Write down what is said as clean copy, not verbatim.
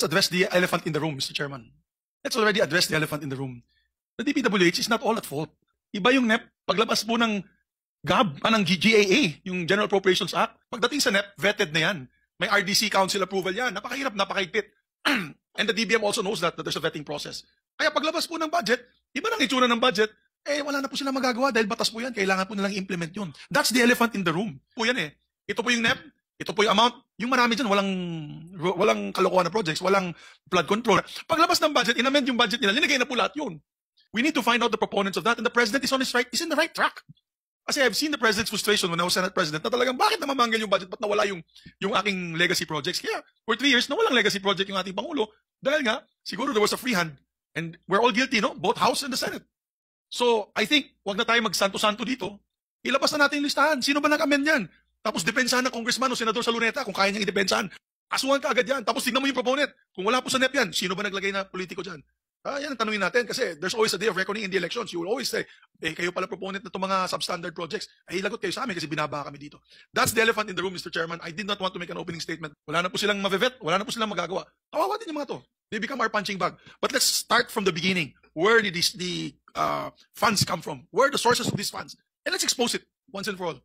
Let's address the elephant in the room, Mr. Chairman. Let's already address the elephant in the room. The DPWH is not all at fault. Iba yung NEP, paglabas po ng ng GAA, yung General Appropriations Act, pagdating sa NEP, vetted na yan. May RDC Council approval yan. Napakahirap, napakahigpit. And the DBM also knows that there's a vetting process. Kaya paglabas po ng budget, iba nang itsura ng budget, wala na po silang magagawa dahil batas po yan. Kailangan po nilang i-implement yun. That's the elephant in the room. Po yan eh. Ito po yung NEP, ito po yung amount. Yung marami dyan, walang kalokohan na projects, walang flood control. Paglabas ng budget, inamend yung budget nila, linagay na po lahat yun. We need to find out the proponents of that, and the president is in the right track. Kasi I've seen the president's frustration when I was Senate President na talagang bakit namamanggal yung budget, ba't nawala yung aking legacy projects. Kaya for 3 years, nawalang legacy project yung ating Pangulo dahil nga, siguro there was a free hand. And we're all guilty, no? Both House and the Senate. So I think, wag na tayo magsanto-santo dito. Ilabas na natin yung listahan. Sino ba nag-amend yan? Tapos depensahan ng congressman o senador sa Luneta kung kaya niyang idepensahan. Kasuhan ka agad yan. Tapos tignan mo yung proponent. Kung wala po sa NEP yan, sino ba naglagay na politiko dyan? Yan ang tanungin natin kasi there's always a day of reckoning in the elections. You will always say, kayo pala proponent na itong mga substandard projects. Lagot kayo sa amin kasi binaba kami dito. That's the elephant in the room, Mr. Chairman. I did not want to make an opening statement. Wala na po silang mavevet, wala na po silang magagawa. Kawawa din yung mga to. They become our punching bag. But let's start from the beginning. Where did the funds come from? Where are the sources of these funds? And let's expose it once and for all.